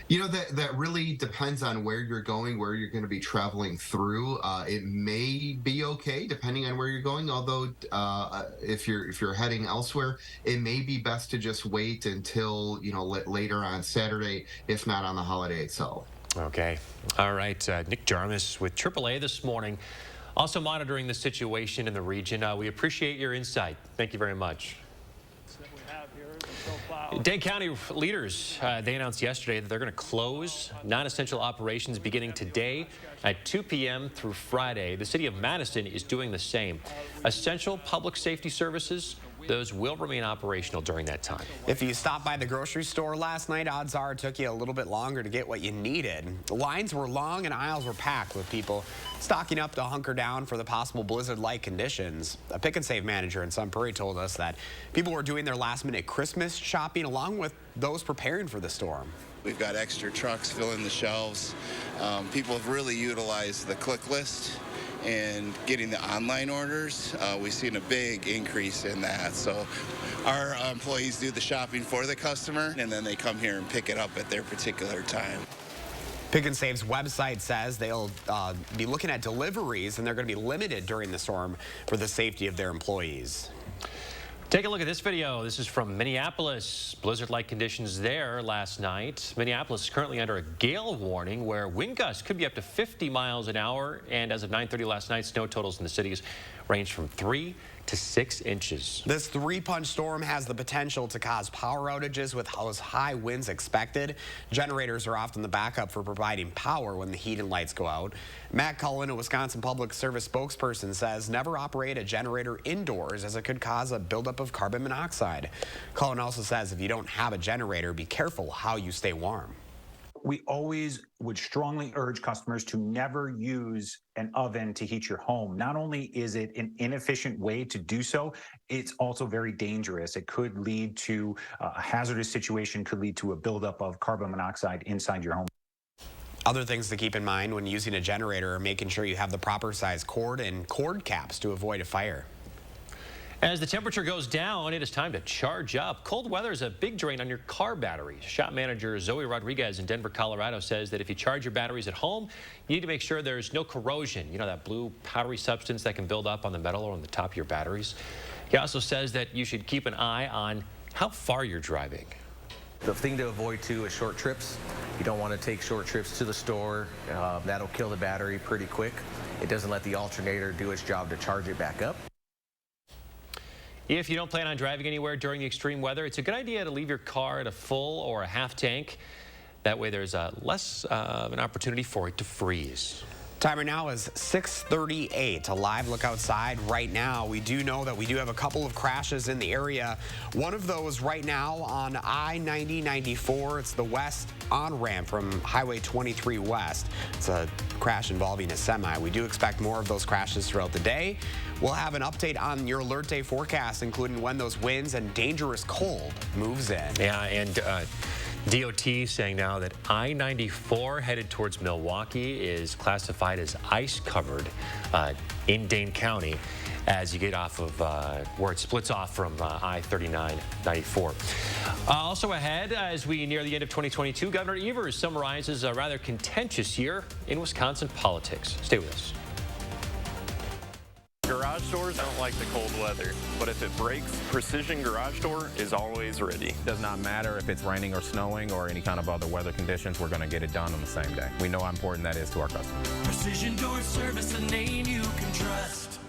You know, that really depends on where you're going, where you're going to be traveling through. It may be okay depending on where you're going, although if you're heading elsewhere, it may be best to just wait until, you know, later on Saturday, if not on the holiday itself.
Okay. All right. Nick Jarmus with AAA this morning. Also monitoring the situation in the region. We appreciate your insight. Thank you very much. Dane County leaders, they announced yesterday that they're going to close non-essential operations beginning today at 2 p.m. through Friday. The city of Madison is doing the same. Essential public safety services, those will remain operational during that time.
If you stopped by the grocery store last night, odds are it took you a little bit longer to get what you needed. The lines were long and aisles were packed with people stocking up to hunker down for the possible blizzard-like conditions. A Pick and Save manager in Sun Prairie told us that people were doing their last-minute Christmas shopping along with those preparing for the storm.
We've got extra trucks filling the shelves. People have really utilized the click list and getting the online orders. We've seen a big increase in that. So our employees do the shopping for the customer, and then they come here and pick it up at their particular time.
Pick and Save's website says they'll be looking at deliveries, and they're going to be limited during the storm for the safety of their employees.
Take a look at this video. This is from Minneapolis. Blizzard-like conditions there last night. Minneapolis is currently under a gale warning where wind gusts could be up to 50 miles an hour. And as of 9:30 last night, snow totals in the cities ranged from 3 to 6 inches.
This three-punch storm has the potential to cause power outages with those high winds expected. Generators are often the backup for providing power when the heat and lights go out. Matt Cullen, a Wisconsin Public Service spokesperson, says never operate a generator indoors as it could cause a buildup of carbon monoxide. Cullen also says if you don't have a generator, be careful how you stay warm.
We always would strongly urge customers to never use an oven to heat your home. Not only is it an inefficient way to do so, it's also very dangerous. It could lead to a hazardous situation, could lead to a buildup of carbon monoxide inside your home.
Other things to keep in mind when using a generator are making sure you have the proper size cord and cord caps to avoid a fire.
As the temperature goes down, it is time to charge up. Cold weather is a big drain on your car batteries. Shop manager Zoe Rodriguez in Denver, Colorado says that if you charge your batteries at home, you need to make sure there's no corrosion. You know, that blue powdery substance that can build up on the metal or on the top of your batteries. He also says that you should keep an eye on how far you're driving.
The thing to avoid too is short trips. You don't want to take short trips to the store. That'll kill the battery pretty quick. It doesn't let the alternator do its job to charge it back up.
If you don't plan on driving anywhere during the extreme weather, it's a good idea to leave your car at a full or a half tank. That way there's less of an opportunity for it to freeze.
Timer now is 6:38. A live look outside right now. We do know that we do have a couple of crashes in the area. One of those right now on I-90-94. It's the west on-ramp from Highway 23 West. It's a crash involving a semi. We do expect more of those crashes throughout the day. We'll have an update on your alert day forecast, including when those winds and dangerous cold moves in.
Yeah, and DOT saying now that I-94 headed towards Milwaukee is classified as ice-covered in Dane County as you get off of where it splits off from I-39-94. Also ahead, as we near the end of 2022, Governor Evers summarizes a rather contentious year in Wisconsin politics. Stay with us.
Garage doors don't like the cold weather, but if it breaks, Precision Garage Door is always ready.
Does not matter if it's raining or snowing or any kind of other weather conditions, we're going to get it done on the same day. We know how important that is to our customers.
Precision Door Service, a name you can trust.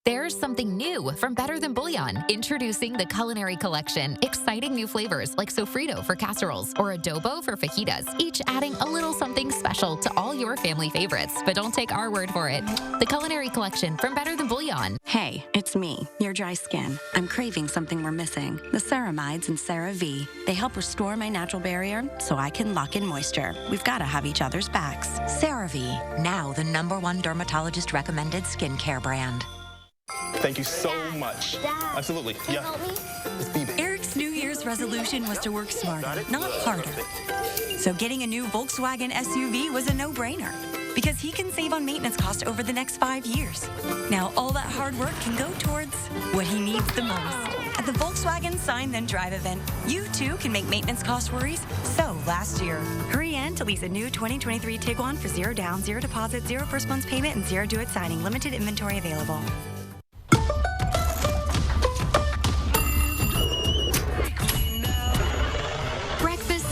There's something new from Better Than Bouillon. Introducing the Culinary Collection. Exciting new flavors like sofrito for casseroles or adobo for fajitas, each adding a little something special to all your family favorites. But don't take our word for it. The Culinary Collection from Better Than Bouillon.
Hey, it's me, your dry skin. I'm craving something we're missing. The ceramides in CeraVe. They help restore my natural barrier so I can lock in moisture. We've got to have each other's backs.
CeraVe, now the #1 dermatologist recommended skincare brand.
Thank you so much.
Dad,
absolutely.
Can you help me?
Eric's New Year's resolution was to work smarter, not harder. So getting a new Volkswagen SUV was a no-brainer because he can save on maintenance costs over the next 5 years. Now all that hard work can go towards what he needs the most. At the Volkswagen Sign Then Drive event, you too can make maintenance cost worries so last year. Hurry in to lease a new 2023 Tiguan for 0 down, 0 deposit, 0 first month's payment, and 0 do-it signing. Limited inventory available.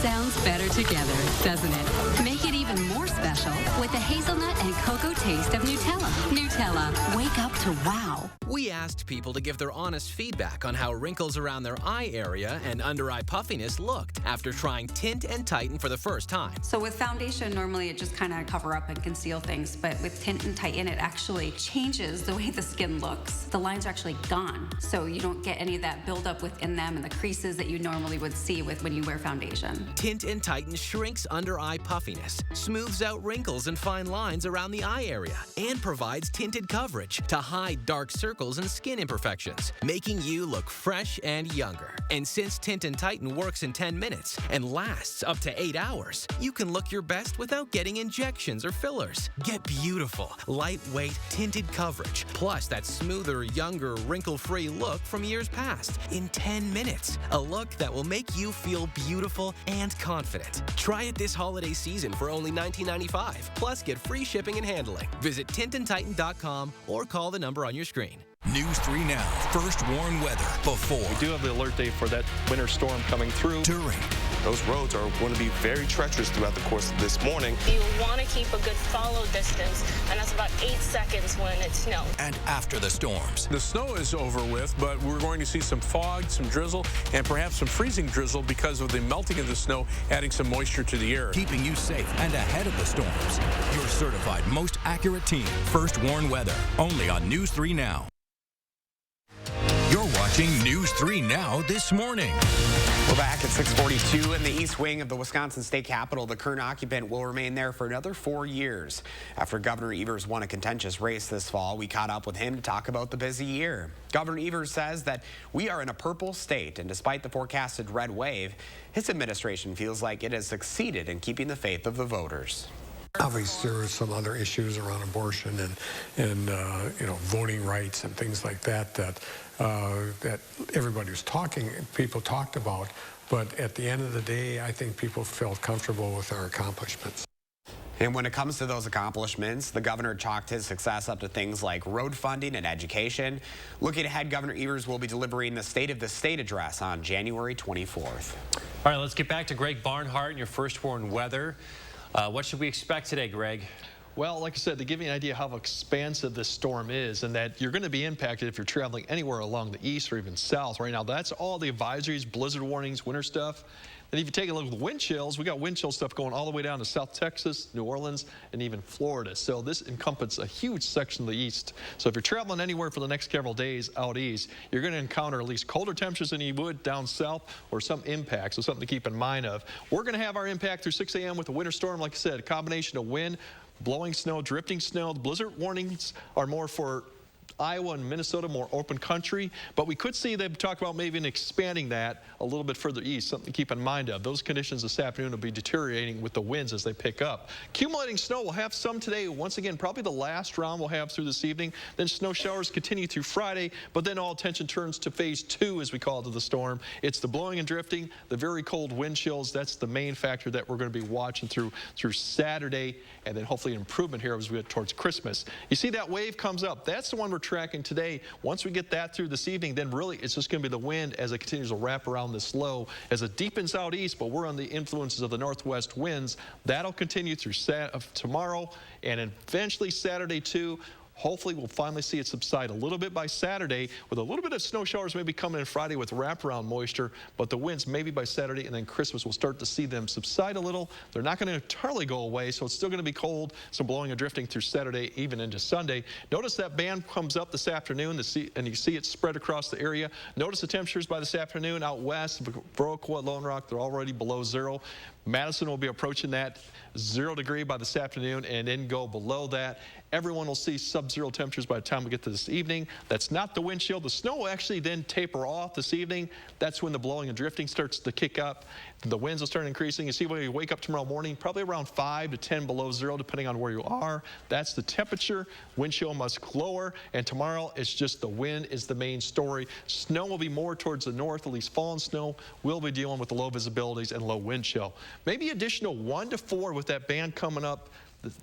Sounds better together, doesn't it? Make it even more special with the hazelnut and cocoa taste of Nutella. Nutella, wake up to wow.
We asked people to give their honest feedback on how wrinkles around their eye area and under-eye puffiness looked after trying Tint and Tighten for the first time.
So with foundation, normally it just kind of cover up and conceal things, but with Tint and Tighten, it actually changes the way the skin looks. The lines are actually gone, so you don't get any of that buildup within them and the creases that you normally would see with when you wear foundation.
Tint and Tighten shrinks under-eye puffiness, smooths out wrinkles and fine lines around the eye area, and provides tinted coverage to hide dark circles and skin imperfections, making you look fresh and younger. And since Tint and Tighten works in 10 minutes and lasts up to 8 hours, you can look your best without getting injections or fillers. Get beautiful, lightweight, tinted coverage, plus that smoother, younger, wrinkle-free look from years past in 10 minutes. A look that will make you feel beautiful and confident. Try it this holiday season for only $19.95, plus get free shipping and handling. Visit tintandtighten.com or call the number on your screen.
News 3 Now. First warn weather before.
We do have the alert day for that winter storm coming through.
During.
Those roads are going to be very treacherous throughout the course of this morning.
You want to keep a good follow distance, and that's about 8 seconds when it snows.
And after the storms.
The snow is over with, but we're going to see some fog, some drizzle, and perhaps some freezing drizzle because of the melting of the snow, adding some moisture to the air.
Keeping you safe and ahead of the storms. Your certified most accurate team. First warn weather. Only on News 3 Now. You're watching News 3 Now this morning.
We're back at 6:42 in the east wing of the Wisconsin State Capitol. The current occupant will remain there for another 4 years. After Governor Evers won a contentious race this fall, we caught up with him to talk about the busy year. Governor Evers says that we are in a purple state, and despite the forecasted red wave, his administration feels like it has succeeded in keeping the faith of the voters.
Obviously, there are some other issues around abortion and voting rights and things like that that everybody was people talked about. But at the end of the day, I think people felt comfortable with our accomplishments.
And when it comes to those accomplishments, the governor chalked his success up to things like road funding and education. Looking ahead, Governor Evers will be delivering the State of the State address on January 24th.
All right, let's get back to Greg Barnhart and your first warn weather. What should we expect today, Greg?
Well, like I said, to give you an idea how expansive this storm is and that you're going to be impacted if you're traveling anywhere along the east or even south right now. That's all the advisories, blizzard warnings, winter stuff. And if you take a look at the wind chills, we got wind chill stuff going all the way down to South Texas, New Orleans, and even Florida. So this encompasses a huge section of the east. So if you're traveling anywhere for the next several days out east, you're going to encounter at least colder temperatures than you would down south or some impact. So something to keep in mind of. We're going to have our impact through 6 a.m. with a winter storm. Like I said, a combination of wind, blowing snow, drifting snow. The blizzard warnings are more for Iowa and Minnesota, more open country, but we could see they've talked about maybe expanding that a little bit further east, something to keep in mind of. Those conditions this afternoon will be deteriorating with the winds as they pick up. Accumulating snow, we'll have some today. Once again, probably the last round we'll have through this evening. Then snow showers continue through Friday, but then all attention turns to phase 2, as we call it, of the storm. It's the blowing and drifting, the very cold wind chills. That's the main factor that we're going to be watching through Saturday, and then hopefully an improvement here as we get towards Christmas. You see that wave comes up. That's the one we're tracking today. Once we get that through this evening, then really it's just going to be the wind as it continues to wrap around this low as it deepens out east, but we're on the influences of the northwest winds. That'll continue through tomorrow and eventually Saturday too. Hopefully, we'll finally see it subside a little bit by Saturday with a little bit of snow showers maybe coming in Friday with wraparound moisture, but the winds maybe by Saturday and then Christmas we'll start to see them subside a little. They're not going to entirely go away, so it's still going to be cold, some blowing and drifting through Saturday, even into Sunday. Notice that band comes up this afternoon, and you see it spread across the area. Notice the temperatures by this afternoon out west, Viroqua, Lone Rock, they're already below 0. Madison will be approaching that 0 degree by this afternoon and then go below that. Everyone will see sub-zero temperatures by the time we get to this evening. That's not the wind chill. The snow will actually then taper off this evening. That's when the blowing and drifting starts to kick up. The winds will start increasing. You see when you wake up tomorrow morning, probably around 5 to 10 below 0, depending on where you are. That's the temperature. Wind chill much lower. And tomorrow, it's just the wind is the main story. Snow will be more towards the north, at least fallen snow. We'll be dealing with the low visibilities and low wind chill. Maybe additional 1 to 4 with that band coming up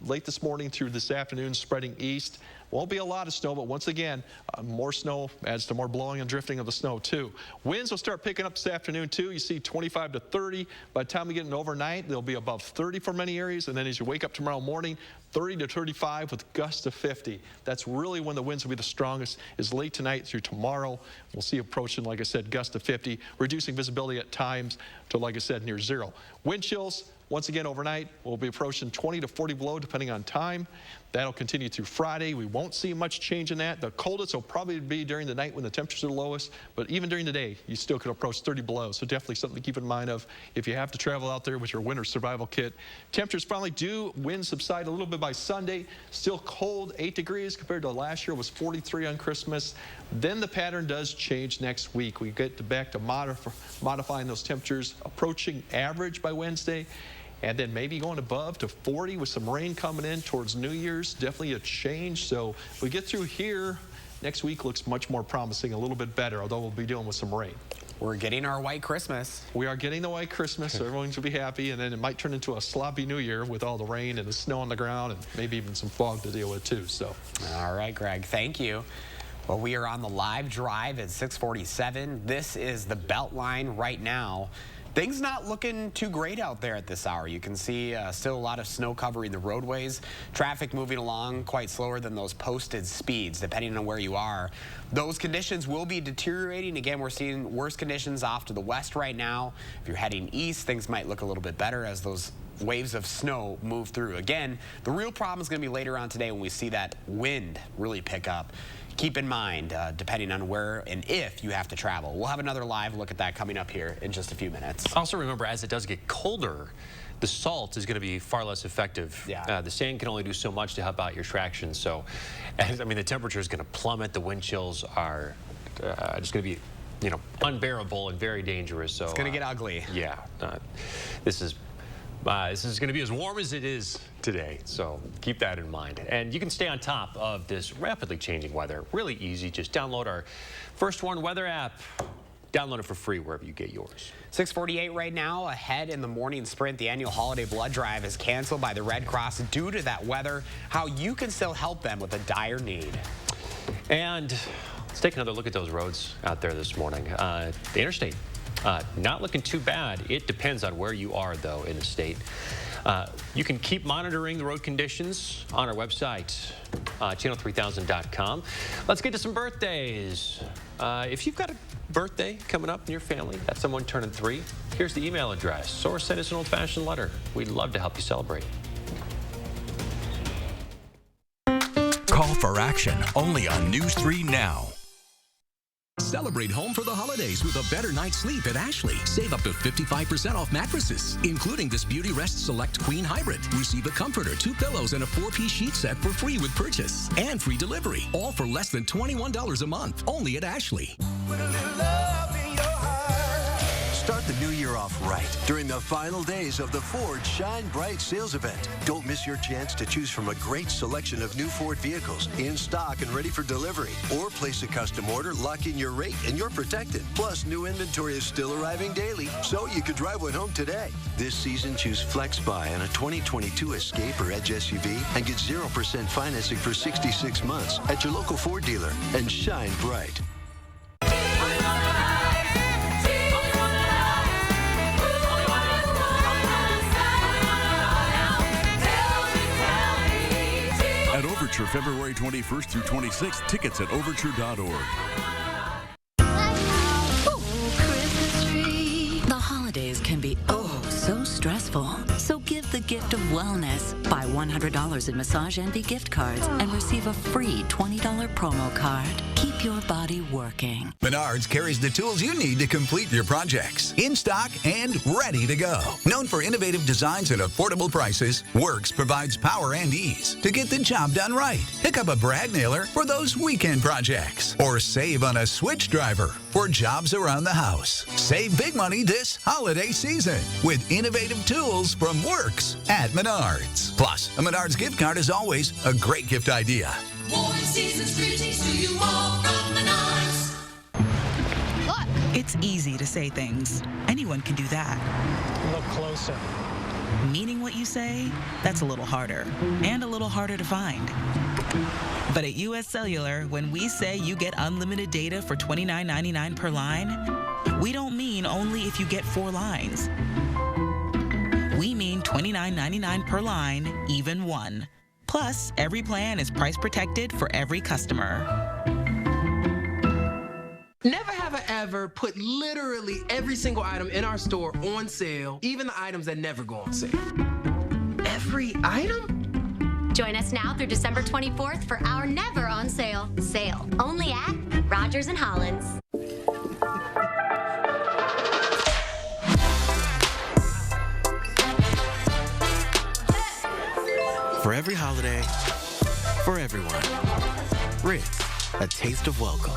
late this morning through this afternoon, spreading east. Won't be a lot of snow, but once again, more snow adds to more blowing and drifting of the snow too. Winds will start picking up this afternoon too. You see 25 to 30. By the time we get in overnight, they'll be above 30 for many areas. And then as you wake up tomorrow morning, 30 to 35 with gusts of 50. That's really when the winds will be the strongest, is late tonight through tomorrow. We'll see approaching, like I said, gusts of 50, reducing visibility at times to, like I said, near 0. Wind chills, once again, overnight, we'll be approaching 20 to 40 below, depending on time. That'll continue through Friday. We won't see much change in that. The coldest will probably be during the night when the temperatures are lowest, but even during the day, you still could approach 30 below. So definitely something to keep in mind of if you have to travel out there with your winter survival kit. Temperatures finally do winds subside a little bit by Sunday. Still cold, 8 degrees compared to last year. It was 43 on Christmas. Then the pattern does change next week. We get back to modifying those temperatures, approaching average by Wednesday. And then maybe going above to 40 with some rain coming in towards New Year's. Definitely a change. So if we get through here, next week looks much more promising, a little bit better, although we'll be dealing with some rain.
We're getting our white Christmas.
We are getting the white Christmas, so everyone's going to be happy, and then it might turn into a sloppy New Year with all the rain and the snow on the ground and maybe even some fog to deal with too. So.
All right, Greg, thank you. Well, we are on the live drive at 6:47. This is the Beltline right now. Things not looking too great out there at this hour. You can see still a lot of snow covering the roadways. Traffic moving along quite slower than those posted speeds, depending on where you are. Those conditions will be deteriorating. Again, we're seeing worse conditions off to the west right now. If you're heading east, things might look a little bit better as those waves of snow move through. Again, the real problem is going to be later on today when we see that wind really pick up. Keep in mind, depending on where and if you have to travel. We'll have another live look at that coming up here in just a few minutes.
Also remember, as it does get colder, the salt is going to be far less effective.
Yeah.
The sand can only do so much to help out your traction. So, I mean, the temperature is going to plummet. The wind chills are just going to be, you know, unbearable and very dangerous. So
it's going to get ugly.
Yeah. This is going to be as warm as it is today, so keep that in mind. And you can stay on top of this rapidly changing weather. Really easy. Just download our First Warn Weather app. Download it for free wherever you get yours.
6:48 right now. Ahead in the morning sprint, the annual holiday blood drive is canceled by the Red Cross due to that weather. How you can still help them with a dire need.
And let's take another look at those roads out there this morning. The interstate, not looking too bad. It depends on where you are, though, in the state. You can keep monitoring the road conditions on our website, channel3000.com. Let's get to some birthdays. If you've got a birthday coming up in your family, that's someone turning 3, here's the email address, or send us an old-fashioned letter. We'd love to help you celebrate.
Call for action only on News 3 Now.
Celebrate home for the holidays with a better night's sleep at Ashley. Save up to 55% off mattresses, including this Beauty Rest Select Queen Hybrid. Receive a comforter, 2 pillows, and a 4-piece sheet set for free with purchase. And free delivery, all for less than $21 a month, only at Ashley.
Start the new year off right during the final days of the Ford Shine Bright sales event. Don't miss your chance to choose from a great selection of new Ford vehicles in stock and ready for delivery. Or place a custom order, lock in your rate, and you're protected. Plus, new inventory is still arriving daily, so you could drive one home today. This season, choose Flex Buy on a 2022 Escape or Edge SUV and get 0% financing for 66 months at your local Ford dealer. And shine bright.
At Overture, February 21st through 26th. Tickets at overture.org.
The holidays can be so stressful. So give the gift of wellness. Buy $100 in Massage Envy gift cards and receive a free $20 promo card. Keep your body working.
Menards carries the tools you need to complete your projects. In stock and ready to go. Known for innovative designs and affordable prices, Works provides power and ease to get the job done right. Pick up a brad nailer for those weekend projects. Or save on a switch driver for jobs around the house. Save big money this holiday season with innovative tools from Works at Menards. Plus, a Menards gift card is always a great gift idea.
Warm season's greetings to you all from Menards.
Look! It's easy to say things. Anyone can do that.
Look closer.
Meaning what you say, that's a little harder. And a little harder to find. But at US Cellular, when we say you get unlimited data for $29.99 per line, we don't mean only if you get 4 lines. We mean $29.99 per line, even 1. Plus, every plan is price protected for every customer.
Never have I ever put literally every single item in our store on sale, even the items that never go on sale. Every item?
Join us now through December 24th for our never on sale sale. Only at Rogers and Hollins.
For every holiday, for everyone. Ritz, a taste of welcome.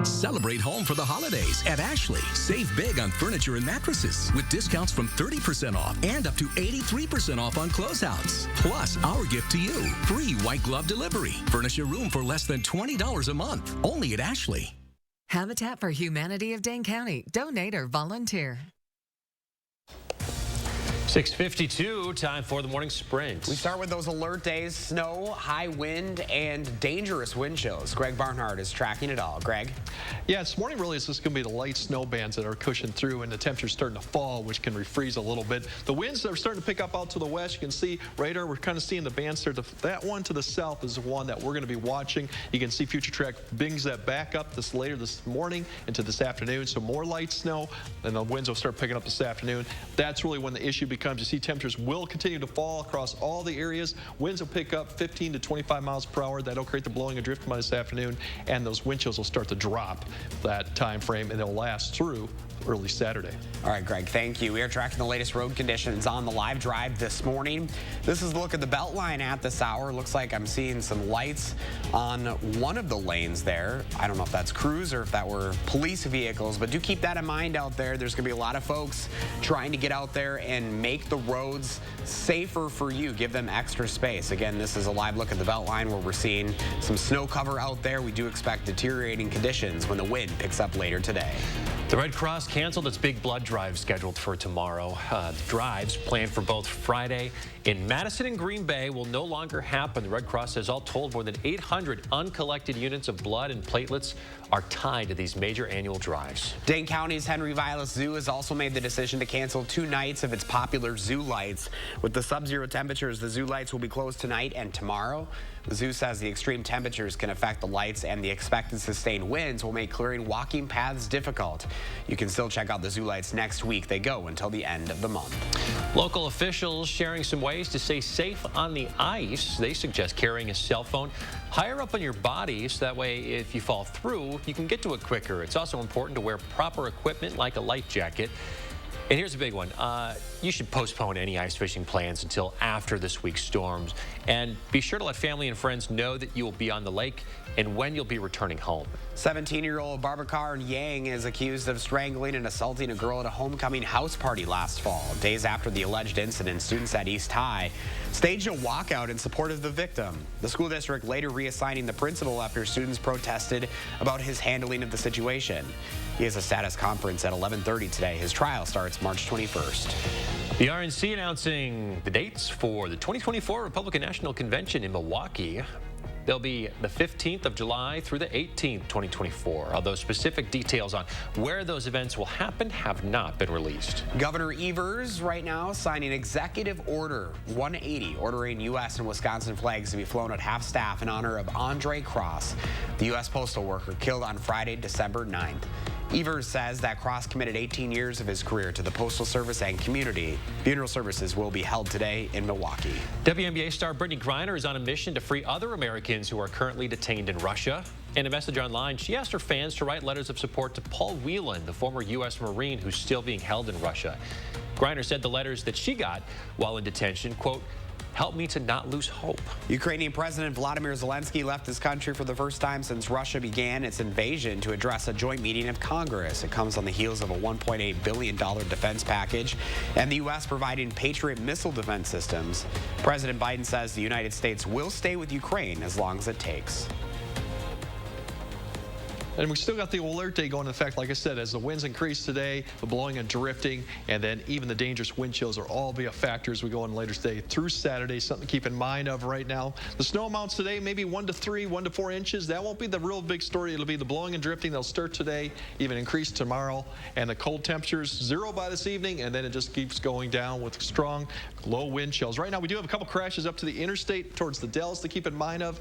Celebrate home for the holidays at Ashley. Save big on furniture and mattresses with discounts from 30% off and up to 83% off on closeouts. Plus, our gift to you, free white glove delivery. Furnish your room for less than $20 a month, only at Ashley.
Habitat for Humanity of Dane County. Donate or volunteer.
6:52, time for the morning sprint.
We start with those alert days: snow, high wind, and dangerous wind chills. Greg Barnhart is tracking it all. Greg?
Yeah, this morning really is just going to be the light snow bands that are cushioned through, and the temperature's starting to fall, which can refreeze a little bit. The winds are starting to pick up out to the west. You can see radar, we're kind of seeing the bands start to, that one to the south is the one that we're going to be watching. You can see future track brings that back up later this morning into this afternoon. So more light snow, and the winds will start picking up this afternoon. That's really when the issue becomes. You see temperatures will continue to fall across all the areas. Winds will pick up 15 to 25 miles per hour. That'll create the blowing of drift by this afternoon, and those wind chills will start to drop that time frame, and they'll last through early Saturday.
All right, Greg, thank you. We are tracking the latest road conditions on the live drive this morning. This is a look at the Beltline at this hour. Looks like I'm seeing some lights on one of the lanes there. I don't know if that's crews or if that were police vehicles, but do keep that in mind out there. There's going to be a lot of folks trying to get out there and make the roads safer for you. Give them extra space. Again, this is a live look at the Beltline where we're seeing some snow cover out there. We do expect deteriorating conditions when the wind picks up later today.
The Red Cross canceled its big blood drive scheduled for tomorrow. The drives planned for both Friday in Madison and Green Bay will no longer happen. The Red Cross says all told more than 800 uncollected units of blood and platelets are tied to these major annual drives.
Dane County's Henry Vilas Zoo has also made the decision to cancel 2 nights of its popular zoo lights. With the sub-zero temperatures, the zoo lights will be closed tonight and tomorrow. The zoo says the extreme temperatures can affect the lights and the expected sustained winds will make clearing walking paths difficult. You can still check out the zoo lights next week. They go until the end of the month.
Local officials sharing some ways to stay safe on the ice. They suggest carrying a cell phone higher up on your body so that way if you fall through, you can get to it quicker. It's also important to wear proper equipment like a life jacket. And here's a big one. You should postpone any ice fishing plans until after this week's storms. And be sure to let family and friends know that you will be on the lake and when you'll be returning home.
17-year-old Barbacar Yang is accused of strangling and assaulting a girl at a homecoming house party last fall. Days after the alleged incident, students at East High staged a walkout in support of the victim. The school district later reassigning the principal after students protested about his handling of the situation. He has a status conference at 11:30 today. His trial starts March 21st.
The RNC announcing the dates for the 2024 Republican National Convention in Milwaukee. They'll be the 15th of July through the 18th, 2024. Although specific details on where those events will happen have not been released.
Governor Evers right now signing Executive Order 180, ordering U.S. and Wisconsin flags to be flown at half-staff in honor of Andre Cross, the U.S. postal worker killed on Friday, December 9th. Evers says that Cross committed 18 years of his career to the Postal Service and community. Funeral services will be held today in Milwaukee.
WNBA star Brittany Griner is on a mission to free other Americans who are currently detained in Russia. In a message online, she asked her fans to write letters of support to Paul Whelan, the former U.S. Marine who's still being held in Russia. Griner said the letters that she got while in detention, quote, help me to not lose hope.
Ukrainian President Volodymyr Zelensky left his country for the first time since Russia began its invasion to address a joint meeting of Congress. It comes on the heels of a $1.8 billion defense package and the U.S. providing Patriot missile defense systems. President Biden says the United States will stay with Ukraine as long as it takes.
And we still got the alert day going into effect, like I said, as the winds increase today, the blowing and drifting, and then even the dangerous wind chills will all be a factor as we go on later today through Saturday. Something to keep in mind of right now. The snow amounts today, maybe 1 to 3, 1 to 4 inches. That won't be the real big story. It'll be the blowing and drifting. They'll start today, even increase tomorrow. And the cold temperatures, 0 by this evening, and then it just keeps going down with strong low wind chills. Right now, we do have a couple crashes up to the interstate towards the Dells to keep in mind of.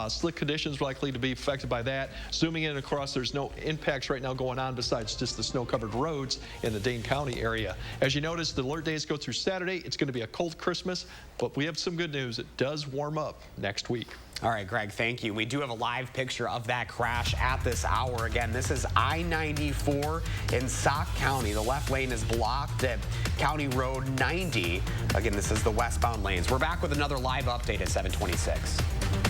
Slick conditions likely to be affected by that. Zooming in across, there's no impacts right now going on besides just the snow-covered roads in the Dane County area. As you notice, the alert days go through Saturday. It's going to be a cold Christmas, but we have some good news. It does warm up next week.
All right, Greg, thank you. We do have a live picture of that crash at this hour. Again, this is I-94 in Sauk County. The left lane is blocked at County Road 90. Again, this is the westbound lanes. We're back with another live update at 7:26.